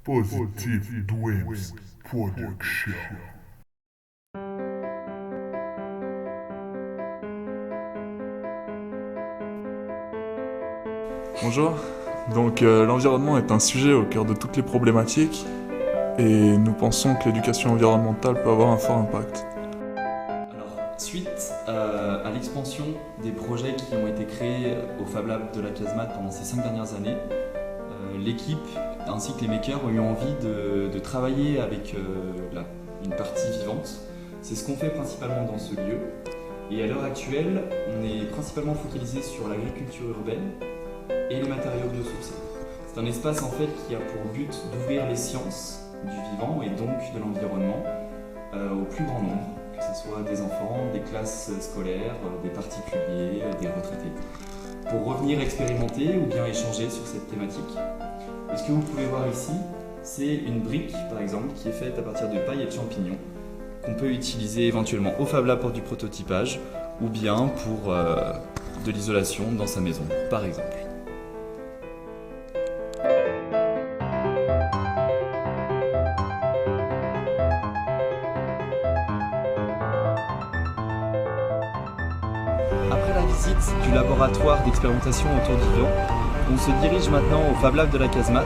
Positive Dreams Production. Bonjour, l'environnement est un sujet au cœur de toutes les problématiques et nous pensons que l'éducation environnementale peut avoir un fort impact. Alors, suite à l'expansion des projets qui ont été créés au Fab Lab de la Casemate pendant ces 5 dernières années, l'équipe ainsi que les makers ont eu envie de travailler avec une partie vivante. C'est ce qu'on fait principalement dans ce lieu. Et à l'heure actuelle, on est principalement focalisé sur l'agriculture urbaine et les matériaux biosourcés. C'est un espace en fait qui a pour but d'ouvrir les sciences du vivant et donc de l'environnement au plus grand nombre, que ce soit des enfants, des classes scolaires, des particuliers, des retraités, pour revenir expérimenter ou bien échanger sur cette thématique. Et ce que vous pouvez voir ici, c'est une brique par exemple qui est faite à partir de paille et de champignons qu'on peut utiliser éventuellement au Fab Lab pour du prototypage ou bien pour de l'isolation dans sa maison par exemple. Après la visite du laboratoire d'expérimentation autour du vivant, on se dirige maintenant au Fab Lab de la Casemate,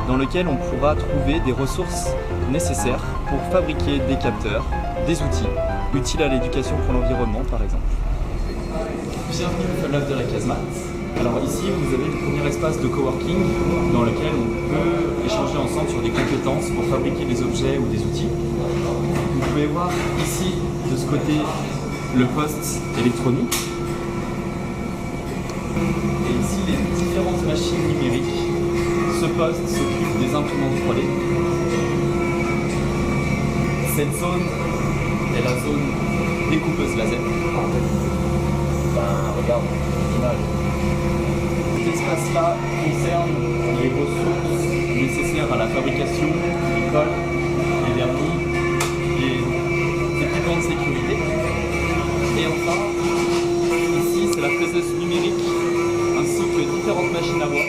dans lequel on pourra trouver des ressources nécessaires pour fabriquer des capteurs, des outils, utiles à l'éducation pour l'environnement par exemple. Bienvenue au Fab Lab de la Casemate. Alors ici vous avez le premier espace de coworking dans lequel on peut échanger ensemble sur des compétences pour fabriquer des objets ou des outils. Vous pouvez voir ici de ce côté le poste électronique. Et ici, les différentes machines numériques. Ce poste s'occupe des imprimantes 3D. Cette zone est la zone découpeuse laser. Regarde, l'image. Cet espace-là concerne les ressources nécessaires à la fabrication du colle, des vernis, des équipements de sécurité. Et enfin, ici, c'est la fraiseuse numérique ainsi que différentes machines à bois.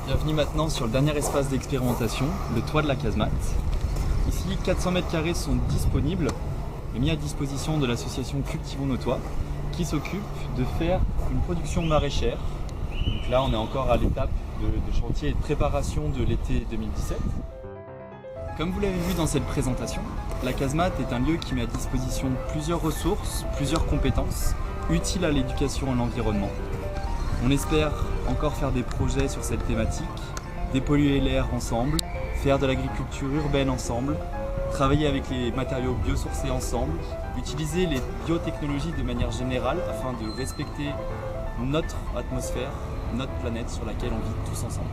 Bienvenue maintenant sur le dernier espace d'expérimentation, le toit de la Casemate. Ici, 400 m² sont disponibles et mis à disposition de l'association Cultivons nos toits qui s'occupe de faire une production maraîchère. Donc là, on est encore à l'étape de chantier et de préparation de l'été 2017. Comme vous l'avez vu dans cette présentation, la Casemate est un lieu qui met à disposition plusieurs ressources, plusieurs compétences utiles à l'éducation et à l'environnement. On espère encore faire des projets sur cette thématique, dépolluer l'air ensemble, faire de l'agriculture urbaine ensemble, travailler avec les matériaux biosourcés ensemble, utiliser les biotechnologies de manière générale afin de respecter notre atmosphère, notre planète sur laquelle on vit tous ensemble.